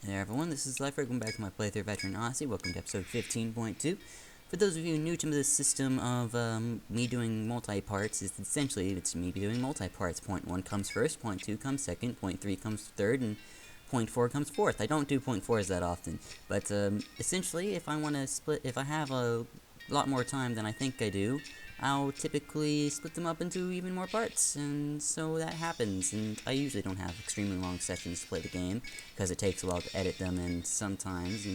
Hey there everyone, this is Life. Welcome back to my playthrough of Etrian Odyssey. Welcome to episode 15.2. For those of you new to this system of me doing multi-parts, it's me doing multi-parts. Point 1 comes first, point 2 comes second, point 3 comes third, and point 4 comes fourth. I don't do point 4s that often, but essentially if I have a lot more time than I think I do, I'll typically split them up into even more parts, and so that happens, and I usually don't have extremely long sessions to play the game, because it takes a while to edit them, and sometimes,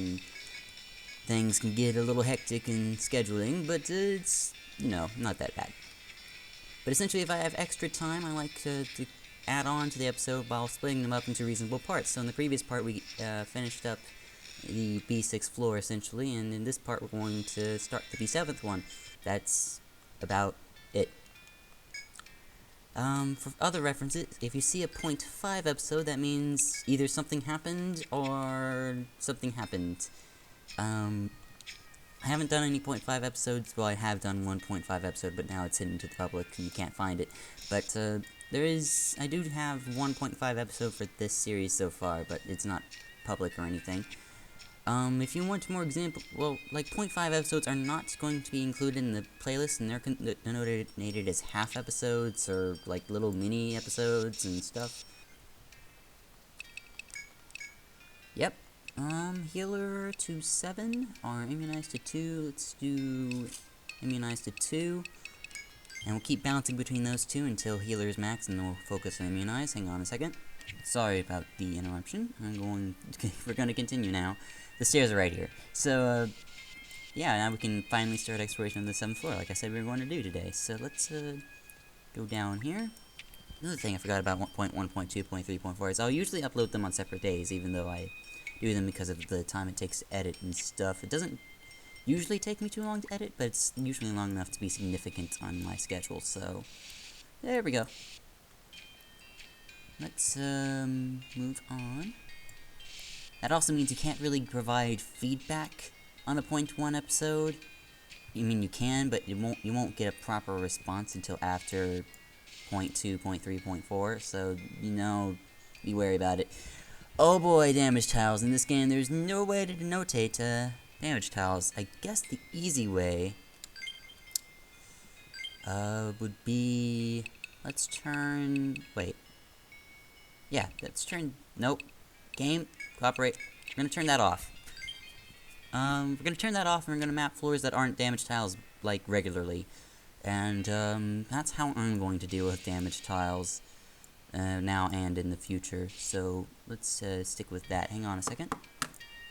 things can get a little hectic in scheduling, but it's, not that bad. But essentially, if I have extra time, I like to add on to the episode while splitting them up into reasonable parts. So in the previous part, we finished up the B6 floor, essentially, and in this part, we're going to start the B7th one. That's about it. For other references, if you see a .5 episode, that means either something happened or something happened. I haven't done any .5 episodes. Well, I have done one .5 episode, but now it's hidden to the public and you can't find it. But I do have one .5 episode for this series so far, but it's not public or anything. If you want more examples, well, like .5 episodes are not going to be included in the playlist, and they're denoted as half episodes or like little mini episodes and stuff. Yep. Healer to 7, or immunized to 2. Let's do immunized to 2. And we'll keep bouncing between those two until healer is max, and then we'll focus on immunize. Hang on a second. Sorry about the interruption. We're going to continue now. The stairs are right here. So, yeah, now we can finally start exploration of the 7th floor, like I said we were going to do today. So let's go down here. Another thing I forgot about 1.1, 0.2, 0.3, 0.4 is I'll usually upload them on separate days, even though I do them because of the time it takes to edit and stuff. It doesn't usually take me too long to edit, but it's usually long enough to be significant on my schedule, so there we go. Let's move on. That also means you can't really provide feedback on a .1 episode. I mean, you can, but you won't get a proper response until after .2, .3, .4, so, be wary about it. Oh boy, damage tiles. In this game, there's no way to denotate damage tiles. I guess the easy way would be... Let's turn... Wait. Yeah, let's turn... Nope. Game, cooperate. We're gonna turn that off. We're gonna turn that off, and we're gonna map floors that aren't damage tiles, like, regularly. And, that's how I'm going to deal with damage tiles. Now and in the future, so let's stick with that. Hang on a second.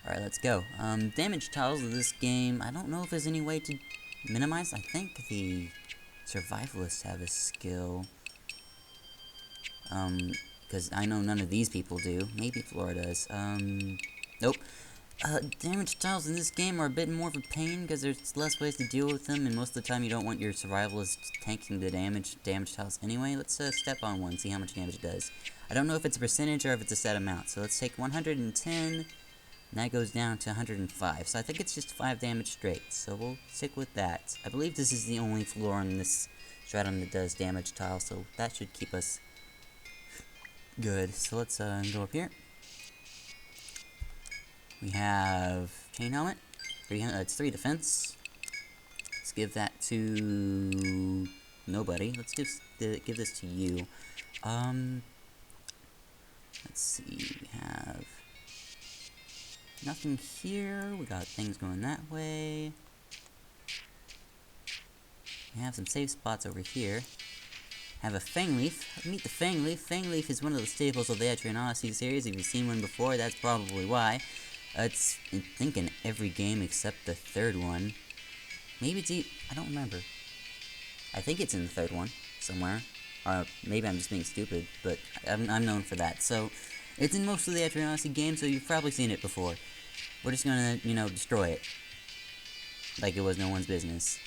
Alright, let's go. Damage tiles of this game, I don't know if there's any way to minimize. I think the survivalists have a skill. Because I know none of these people do. Maybe Flora does. Nope. Damage tiles in this game are a bit more of a pain because there's less ways to deal with them, and most of the time you don't want your survivalist tanking the damage tiles anyway. Let's step on one, see how much damage it does. I don't know if it's a percentage or if it's a set amount, so let's take 110, and that goes down to 105. So I think it's just 5 damage straight, so we'll stick with that. I believe this is the only floor in this stratum that does damage tiles, so that should keep us good. So let's go up here. We have chain helmet. It's 3 defense. Let's give that to nobody. Let's just give this to you. Let's see. We have nothing here. We got things going that way. We have some safe spots over here. Have a Fang Leaf. Meet the Fang Leaf. Fang Leaf is one of the staples of the Etrian Odyssey series. If you've seen one before, that's probably why. It's, I think, in every game except the 3rd one. Maybe it's I don't remember. I think it's in the 3rd one, somewhere. Or maybe I'm just being stupid, but I'm known for that. So, it's in most of the Etrian Odyssey games, so you've probably seen it before. We're just gonna, destroy it. Like it was no one's business.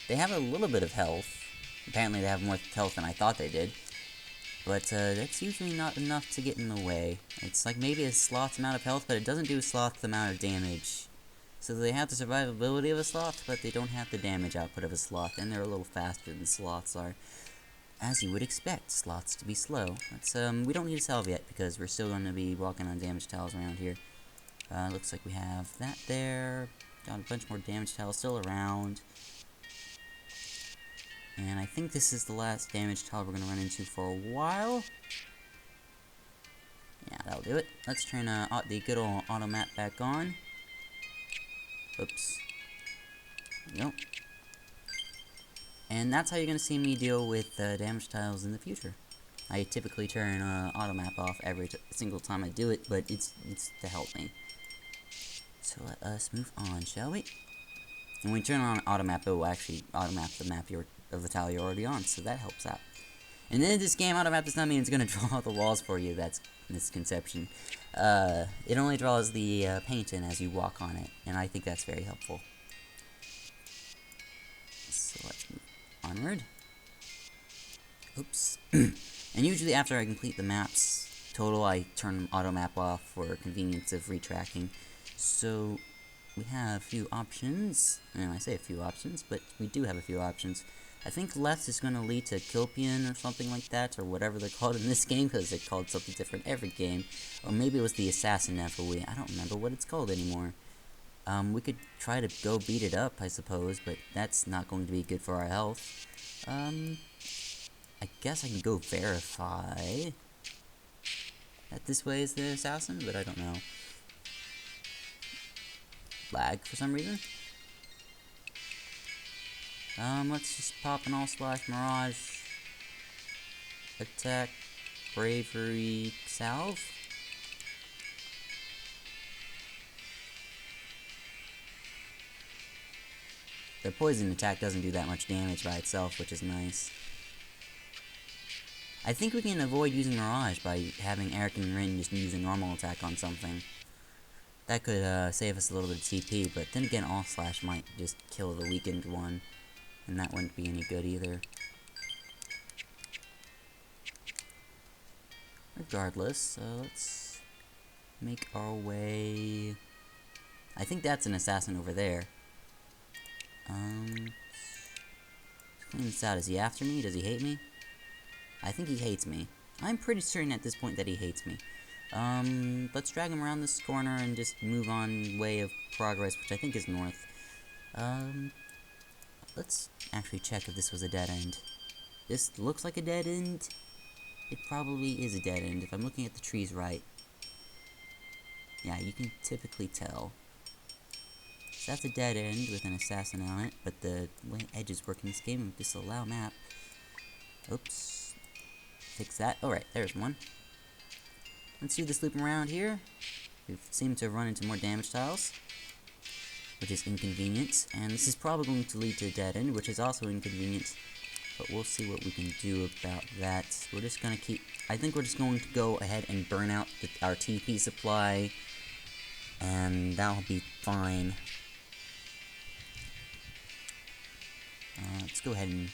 They have a little bit of health. Apparently they have more health than I thought they did. But, that's usually not enough to get in the way. It's like maybe a sloth's amount of health, but it doesn't do a sloth's amount of damage. So they have the survivability of a sloth, but they don't have the damage output of a sloth, and they're a little faster than sloths are. As you would expect, sloths to be slow. Let's, we don't need to salve yet, because we're still going to be walking on damage tiles around here. Looks like we have that there. Got a bunch more damage tiles still around. And I think this is the last damage tile we're going to run into for a while. Yeah, that'll do it. Let's turn the good old auto map back on. Oops. Nope. And that's how you're going to see me deal with damage tiles in the future. I typically turn auto map off every single time I do it, but it's to help me. So let us move on, shall we? And when you turn on auto map, it will actually auto map the map of the tile you're already on, so that helps out. And then this game auto map does not mean it's going to draw the walls for you. That's misconception. It only draws the paint in as you walk on it, and I think that's very helpful. So let's move onward. Oops. And usually after I complete the maps total, I turn auto map off for convenience of retracking. So we have a few options, and I say a few options, but we do have a few options. I think left is going to lead to Kilpian or something like that, or whatever they're called in this game, because they're called something different every game. Or maybe it was the Assassin FOE. I don't remember what it's called anymore. We could try to go beat it up, I suppose, but that's not going to be good for our health. I guess I can go verify that this way is the Assassin, but I don't know. Lag for some reason. Let's just pop an all-splash Mirage. Attack. Bravery. Salve. The poison attack doesn't do that much damage by itself, which is nice. I think we can avoid using Mirage by having Eric and Rin just use a normal attack on something. That could save us a little bit of TP, but then again, All Slash might just kill the weakened one, and that wouldn't be any good either. Regardless, let's make our way... I think that's an assassin over there. Let's clean this out. Is he after me? Does he hate me? I think he hates me. I'm pretty certain at this point that he hates me. Let's drag him around this corner and just move on way of progress, which I think is north. Let's actually check if this was a dead end. This looks like a dead end. It probably is a dead end if I'm looking at the trees right. Yeah, you can typically tell. So that's a dead end with an assassin on it, but the way edges work in this game with this allow map. Oops. Fix that. Alright, there's one. Let's do this loop around here. We seem to have run into more damage tiles, which is inconvenient. And this is probably going to lead to a dead end, which is also inconvenient. But we'll see what we can do about that. We're just going to keep... I think we're just going to go ahead and burn out our TP supply. And that'll be fine. Let's go ahead and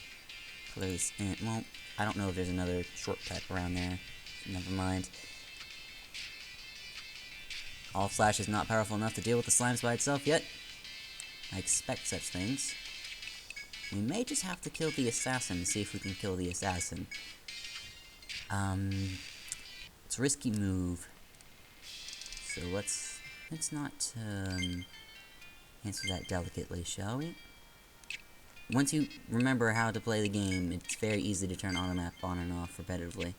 clear this in. Well, I don't know if there's another shortcut around there. Never mind. All Flash is not powerful enough to deal with the slimes by itself yet. I expect such things. We may just have to kill the assassin and see if we can kill the assassin. It's a risky move. So let's not answer that delicately, shall we? Once you remember how to play the game, it's very easy to turn auto map on and off repetitively.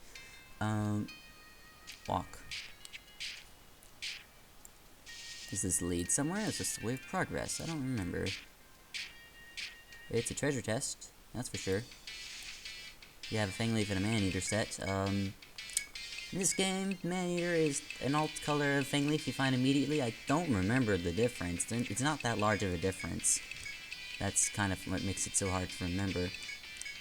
Walk. Does this lead somewhere? Is this the way of progress? I don't remember. It's a treasure chest, that's for sure. You have a Fang Leaf and a Man-Eater set. In this game, Man-Eater is an alt color of Fang Leaf you find immediately. I don't remember the difference. It's not that large of a difference. That's kind of what makes it so hard to remember.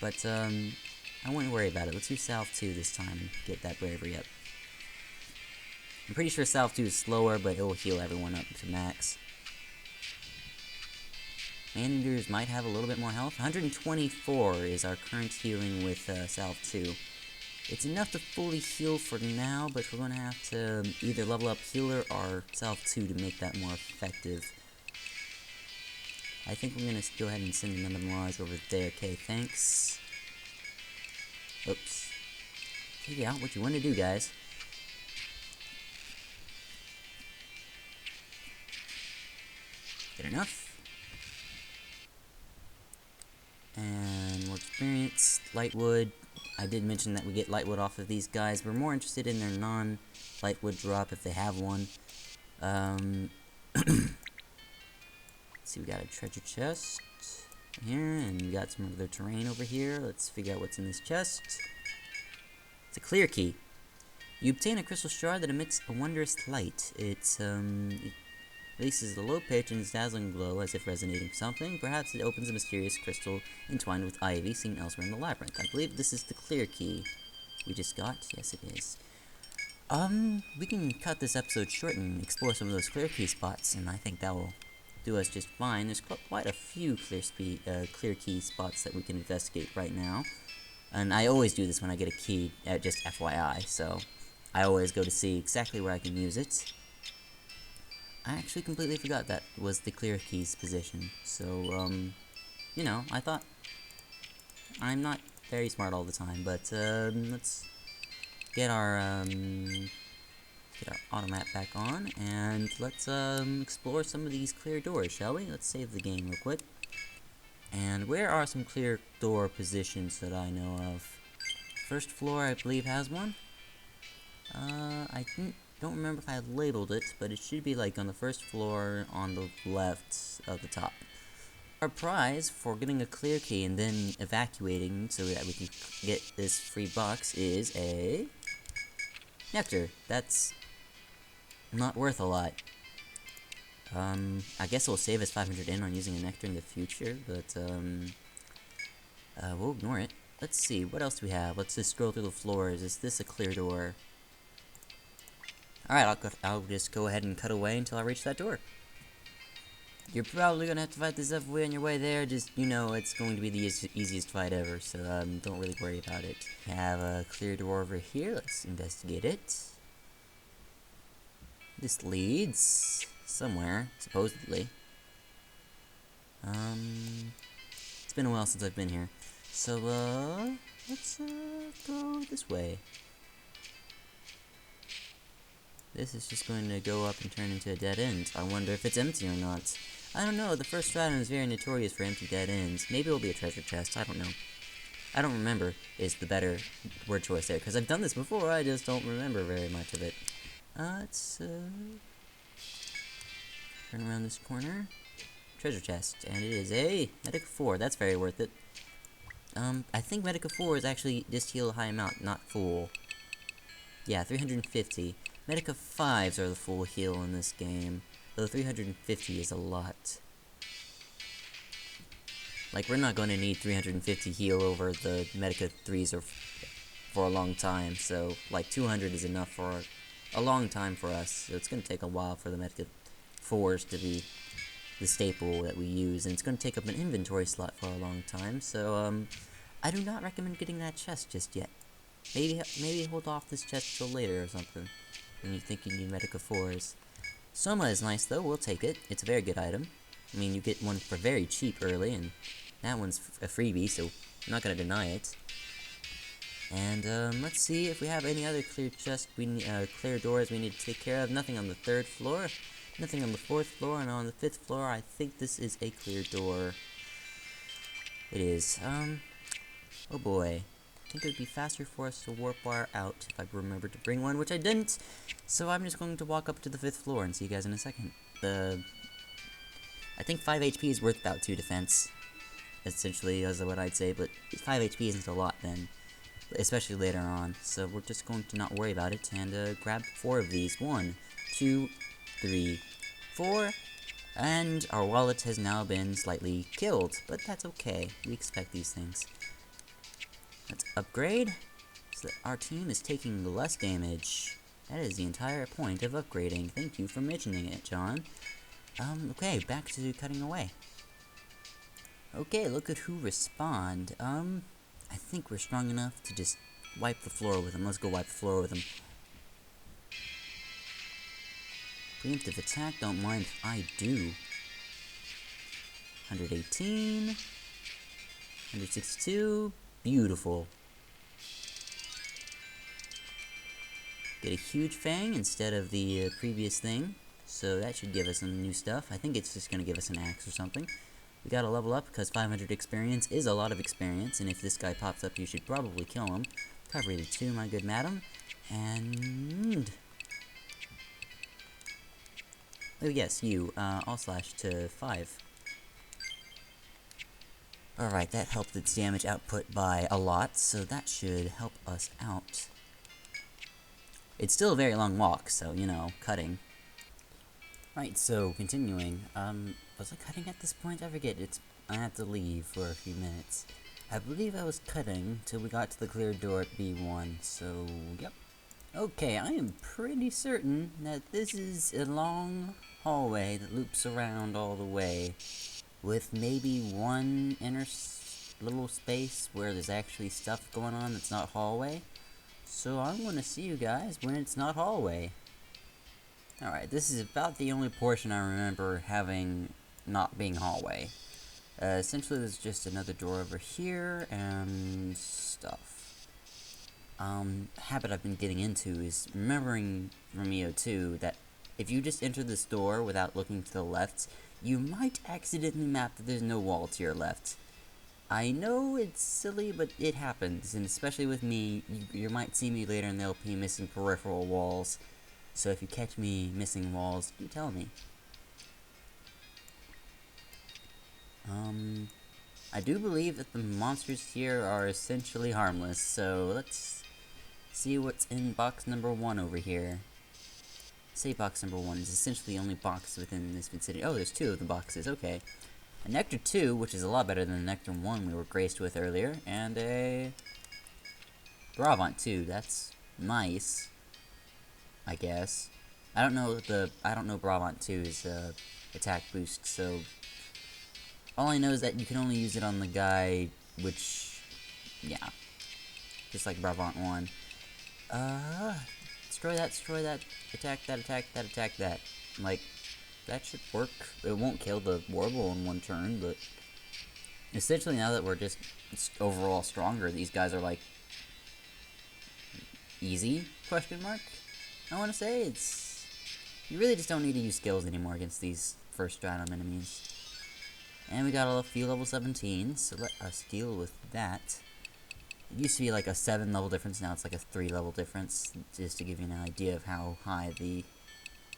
But, I wouldn't worry about it. Let's do Salve 2 this time and get that bravery up. I'm pretty sure Salve 2 is slower, but it will heal everyone up to max. Man-Eaters might have a little bit more health. 124 is our current healing with Salve 2. It's enough to fully heal for now, but we're going to have to either level up Healer or Salve 2 to make that more effective. I think I'm going to go ahead and send another Mirage over there. Okay, thanks. Oops. Figure out what you want to do, guys. Good enough. And more experience. Lightwood. I did mention that we get lightwood off of these guys. We're more interested in their non-lightwood drop if they have one. Let's see, we got a treasure chest here, and we got some other terrain over here. Let's figure out what's in this chest. It's a clear key. You obtain a crystal shard that emits a wondrous light. It releases a low-pitch and dazzling glow as if resonating something. Perhaps it opens a mysterious crystal entwined with ivy seen elsewhere in the labyrinth. I believe this is the clear key we just got. Yes, it is. We can cut this episode short and explore some of those clear key spots, and I think that will do us just fine. There's quite a few clear key spots that we can investigate right now. And I always do this when I get a key, just FYI, so I always go to see exactly where I can use it. I actually completely forgot that was the clear key's position, so, you know, I thought I'm not very smart all the time, but, let's get our automap back on, and let's, explore some of these clear doors, shall we? Let's save the game real quick. And where are some clear door positions that I know of? First floor, I believe, has one. I don't remember if I labeled it, but it should be like on the first floor on the left of the top. Our prize for getting a clear key and then evacuating so that we can get this free box is a nectar. That's not worth a lot. I guess it'll save us 500 in on using a nectar in the future, but we'll ignore it. Let's see, what else do we have? Let's just scroll through the floors. Is this a clear door? Alright, I'll just go ahead and cut away until I reach that door. You're probably gonna have to fight this FOE on your way there, just, you know, it's going to be the easiest fight ever, so, don't really worry about it. We have a clear door over here, let's investigate it. This leads somewhere, supposedly. It's been a while since I've been here. So, let's, go this way. This is just going to go up and turn into a dead end. I wonder if it's empty or not. I don't know, the first stratum is very notorious for empty dead ends. Maybe it'll be a treasure chest, I don't know. I don't remember is the better word choice there, because I've done this before, I just don't remember very much of it. Let's, turn around this corner. Treasure chest, and it is a Medica 4, that's very worth it. I think Medica 4 is actually just heal a high amount, not full. Yeah, 350. Medica 5s are the full heal in this game, though 350 is a lot. Like, we're not going to need 350 heal over the Medica 3s for a long time, so, like, 200 is enough for a long time for us, so it's going to take a while for the Medica 4s to be the staple that we use, and it's going to take up an inventory slot for a long time, so, I do not recommend getting that chest just yet. Maybe hold off this chest till later or something, when you think you need Medica 4s. Soma is nice though, we'll take it. It's a very good item. I mean, you get one for very cheap early, and that one's a freebie, so I'm not gonna deny it. And, let's see if we have any other clear chests, clear doors we need to take care of. Nothing on the 3rd floor, nothing on the 4th floor, and on the 5th floor, I think this is a clear door. It is, oh boy. I think it would be faster for us to warp wire out if I remembered to bring one, which I didn't. So I'm just going to walk up to the 5th floor and see you guys in a second. I think 5 HP is worth about 2 defense. Essentially, is what I'd say, but 5 HP isn't a lot then. Especially later on. So we're just going to not worry about it and grab 4 of these. 1, 2, 3, 4. And our wallet has now been slightly killed, but that's okay. We expect these things. Let's upgrade, so that our team is taking less damage. That is the entire point of upgrading. Thank you for mentioning it, John. Okay, back to cutting away. Okay, look at who respawned. I think we're strong enough to just wipe the floor with them. Let's go wipe the floor with them. Preemptive attack, don't mind if I do. 118. 162. Beautiful. Get a huge fang instead of the previous thing. So that should give us some new stuff. I think it's just going to give us an axe or something. We gotta level up because 500 experience is a lot of experience, and if this guy pops up, you should probably kill him. Recovery to 2, my good madam. And... oh yes, you. All slash to 5. Alright, that helped its damage output by a lot, so that should help us out. It's still a very long walk, so, you know, cutting. Right, so, continuing. Was I cutting at this point? I forget. I had to leave for a few minutes. I believe I was cutting till we got to the clear door at B1, so, yep. Okay, I am pretty certain that this is a long hallway that loops around all the way, with maybe one inner little space where there's actually stuff going on that's not hallway. So I'm gonna see you guys when it's not hallway. Alright, this is about the only portion I remember having not being hallway. Essentially there's just another door over here and stuff. Habit I've been getting into is remembering from EO2 that if you just enter this door without looking to the left, you might accidentally map that there's no wall to your left. I know it's silly, but it happens, and especially with me, you might see me later in the LP missing peripheral walls. So if you catch me missing walls, do tell me. I do believe that the monsters here are essentially harmless, so let's see what's in box number 1 over here. Say box number 1 is essentially the only box within this vicinity. Oh, there's 2 of the boxes, okay. A Nectar 2, which is a lot better than the Nectar 1 we were graced with earlier, and a Bravant 2, that's nice, I guess. I don't know Bravant 2's attack boost, so all I know is that you can only use it on the guy, which, yeah, just like Bravant 1. Destroy that, attack that. Like, that should work. It won't kill the Warble in one turn, but essentially now that we're just overall stronger, these guys are like easy, question mark? I want to say it's... you really just don't need to use skills anymore against these first stratum enemies. And we got a few level 17, so let us deal with that. It used to be like a 7 level difference, now it's like a 3 level difference, just to give you an idea of how high the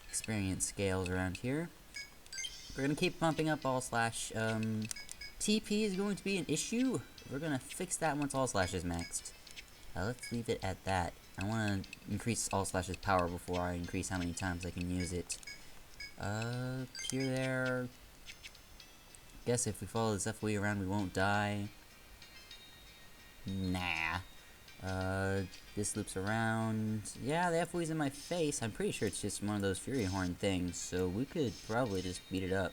experience scales around here. We're gonna keep bumping up all slash. TP is going to be an issue. We're gonna fix that once all slash is maxed. Let's leave it at that. I want to increase all slash's power before I increase how many times I can use it. Here, there. Guess if we follow this FOE around, we won't die. Nah. This loops around. Yeah, the FOE's in my face. I'm pretty sure it's just one of those Fury Horn things, so we could probably just beat it up.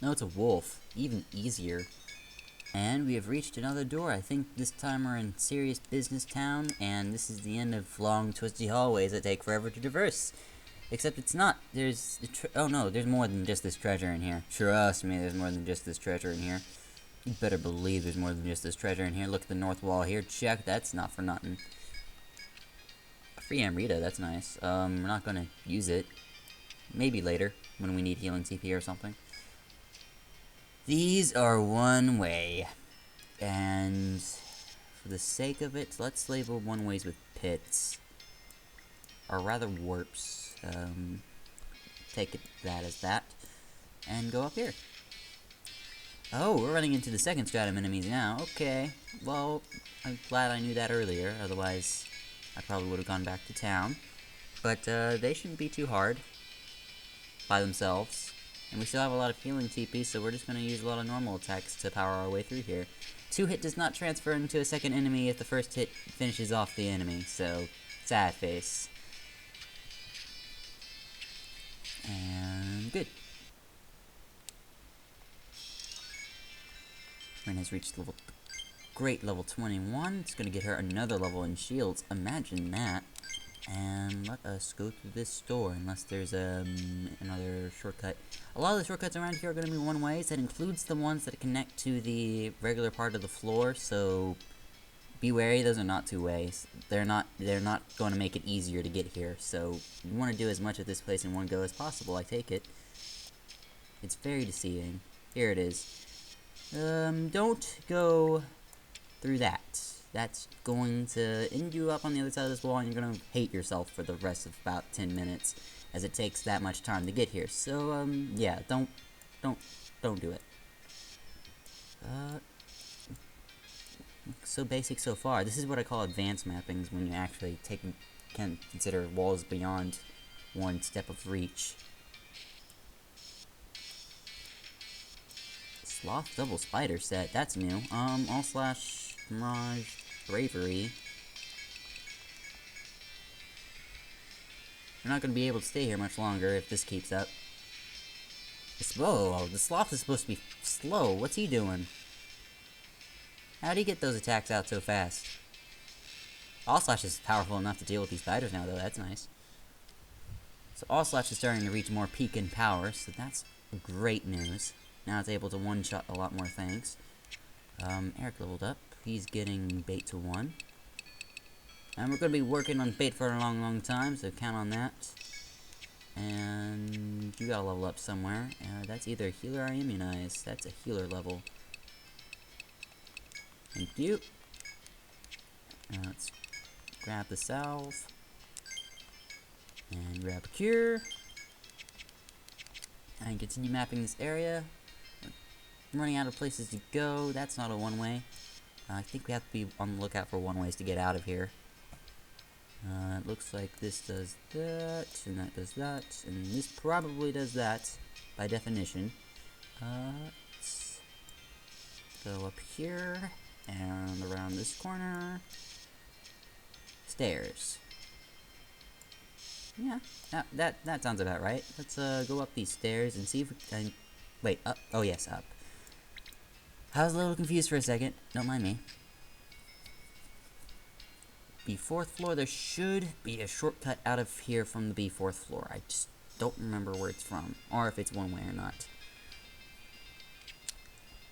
No, it's a wolf. Even easier. And we have reached another door. I think this time we're in Serious Business Town, and this is the end of long, twisty hallways that take forever to traverse. Except it's not. There's... oh no, there's more than just this treasure in here. Trust me, there's more than just this treasure in here. You better believe there's more than just this treasure in here. Look at the north wall here. Check, that's not for nothing. A free Amrita, that's nice. We're not gonna use it. Maybe later, when we need healing TP or something. These are one way. And for the sake of it, let's label one ways with pits. Or rather warps. Take that as that. And go up here. Oh, we're running into the second stratum enemies now. Okay. Well, I'm glad I knew that earlier. Otherwise, I probably would have gone back to town. But they shouldn't be too hard by themselves. And we still have a lot of healing TP, so we're just going to use a lot of normal attacks to power our way through here. 2-hit does not transfer into a second enemy if the first hit finishes off the enemy, so sad face. And good. Ren has reached great level 21. It's going to get her another level in shields. Imagine that. And let us go through this door, unless there's another shortcut. A lot of the shortcuts around here are going to be one-ways. That includes the ones that connect to the regular part of the floor, so be wary, those are not two ways. They're not going to make it easier to get here, so you want to do as much of this place in one go as possible, I take it. It's very deceiving. Here it is. Don't go through that. That's going to end you up on the other side of this wall, and you're going to hate yourself for the rest of about 10 minutes, as it takes that much time to get here. So, yeah, don't do it. So basic so far. This is what I call advanced mappings, when you actually can consider walls beyond one step of reach. Sloth double spider set, that's new. All slash Mirage Bravery. We're not gonna be able to stay here much longer if this keeps up. Whoa, the sloth is supposed to be slow. What's he doing? How'd he get those attacks out so fast? All slash is powerful enough to deal with these spiders now, though. That's nice. So all slash is starting to reach more peak in power, so that's great news. Now it's able to one-shot a lot more things. Eric leveled up. He's getting bait to 1. And we're going to be working on bait for a long, long time, so count on that. And you gotta level up somewhere. That's either healer or immunize. That's a healer level. Thank you. Let's grab the salve. And grab a cure. And continue mapping this area. I'm running out of places to go. That's not a one-way. I think we have to be on the lookout for one-ways to get out of here. It looks like this does that, and that does that, and this probably does that, by definition. Let's go up here, and around this corner. Stairs. Yeah, that sounds about right. Let's go up these stairs and see if we can... Wait, up. Oh yes, up. I was a little confused for a second. Don't mind me. B4th floor, there should be a shortcut out of here from the B4th floor. I just don't remember where it's from, or if it's one way or not.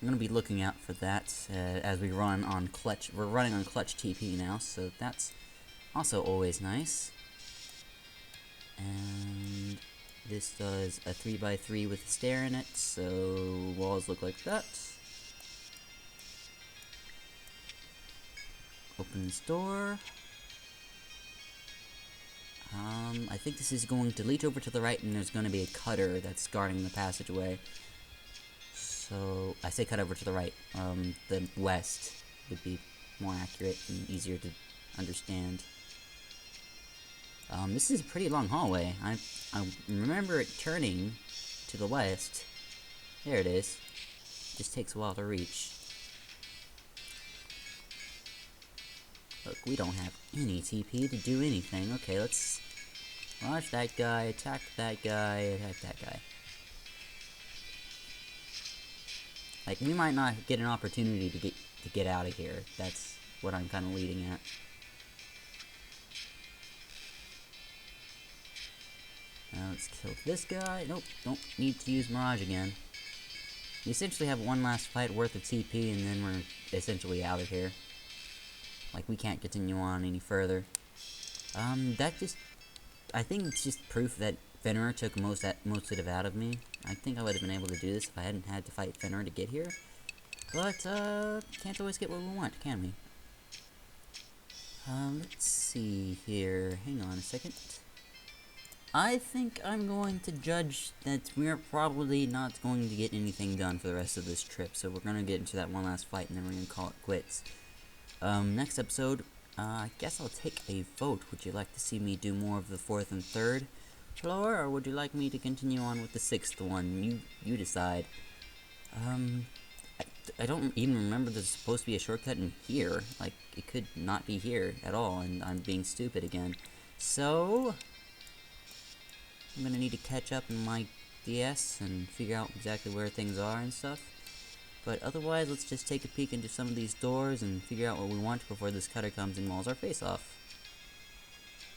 I'm gonna be looking out for that as we run on clutch. We're running on clutch TP now, so that's also always nice. And this does a 3x3 with a stair in it, so walls look like that. Open this door. I think this is going to leach over to the right, and there's going to be a cutter that's guarding the passageway. So, I say cut over to the right. The west would be more accurate and easier to understand. This is a pretty long hallway. I remember it turning to the west. There it is. Just takes a while to reach. Look, we don't have any TP to do anything. Okay, let's launch that guy, attack that guy, attack that guy. Like, we might not get an opportunity to get out of here. That's what I'm kind of leading at. Now let's kill this guy. Nope, don't need to use Mirage again. We essentially have one last fight worth of TP, and then we're essentially out of here. Like, we can't continue on any further. I think it's just proof that Fenrir took most of it out of me. I think I would have been able to do this if I hadn't had to fight Fenrir to get here. But, can't always get what we want, can we? Let's see here. Hang on a second. I think I'm going to judge that we're probably not going to get anything done for the rest of this trip, so we're going to get into that one last fight, and then we're going to call it quits. Next episode, I guess I'll take a vote. Would you like to see me do more of the 4th and 3rd floor, or would you like me to continue on with the 6th one? You decide. I don't even remember there's supposed to be a shortcut in here. Like, it could not be here at all, and I'm being stupid again. So, I'm gonna need to catch up in my DS and figure out exactly where things are and stuff. But otherwise, let's just take a peek into some of these doors and figure out what we want before this cutter comes and mauls our face off.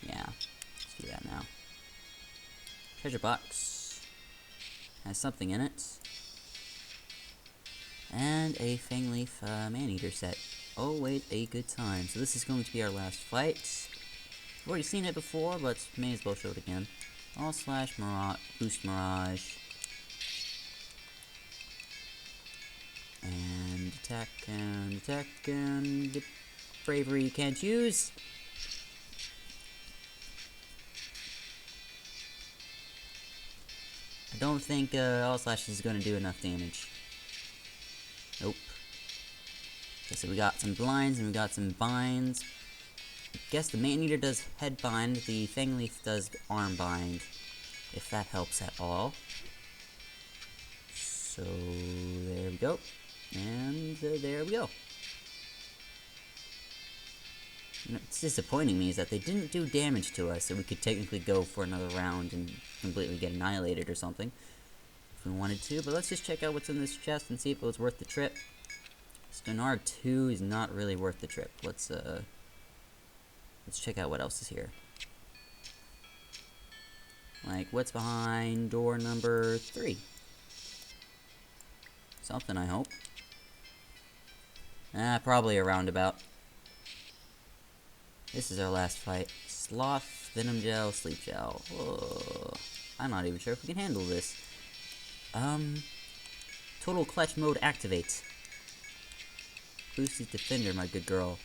Yeah, let's do that now. Treasure box. Has something in it. And a Fangleaf Maneater set. Oh, wait, a good time. So this is going to be our last fight. I've already seen it before, but may as well show it again. All slash mirage, boost mirage. And attack and bravery you can't use. I don't think all slash is going to do enough damage. Nope. Okay, so we got some blinds and we got some binds. I guess the Man-Eater does head bind, the Fangleaf does arm bind, if that helps at all. So there we go. And there we go. You know, what's disappointing me is that they didn't do damage to us, so we could technically go for another round and completely get annihilated or something, if we wanted to. But let's just check out what's in this chest and see if it was worth the trip. Stonar 2 is not really worth the trip. Let's check out what else is here. Like, what's behind door number 3? Something, I hope. Probably a roundabout. This is our last fight. Sloth, Venom Gel, Sleep Gel. Oh, I'm not even sure if we can handle this. Total Clutch Mode activate. Boosted Defender, my good girl.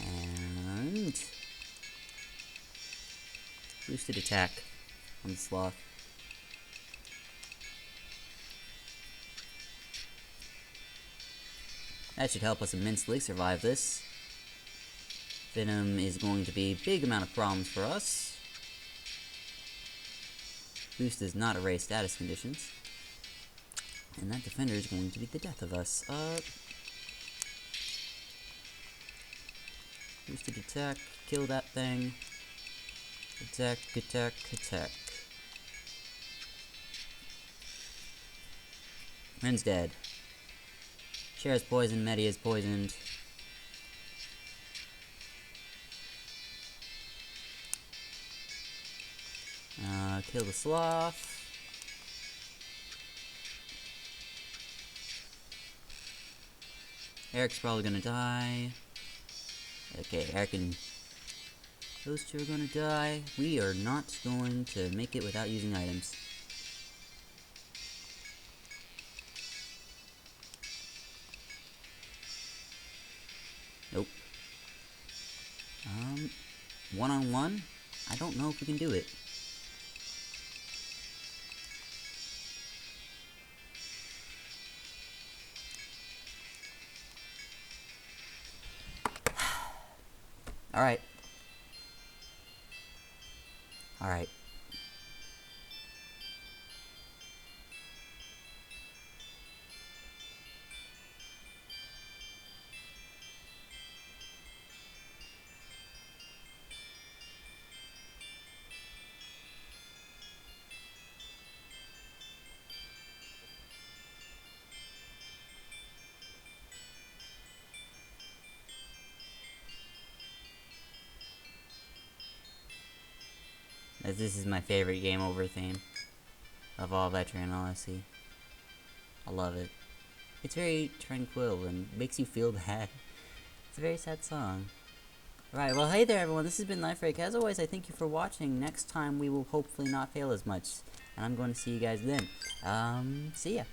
And boosted attack on the Sloth. That should help us immensely survive this. Venom is going to be a big amount of problems for us. Boost does not erase status conditions. And that defender is going to be the death of us. Boosted attack, kill that thing. Attack, attack, attack. Ren's dead. Cher's poisoned, Medi is poisoned. Kill the Sloth. Eric's probably gonna die. Okay, Eric and those two are gonna die. We are not going to make it without using items. Nope. One-on-one? I don't know if we can do it. Alright. Alright. As this is my favorite game over theme of all of Etrian Odyssey. I love it. It's very tranquil and makes you feel bad. It's a very sad song. Alright, well hey there everyone, this has been Lifebreak. As always, I thank you for watching. Next time we will hopefully not fail as much. And I'm going to see you guys then. See ya.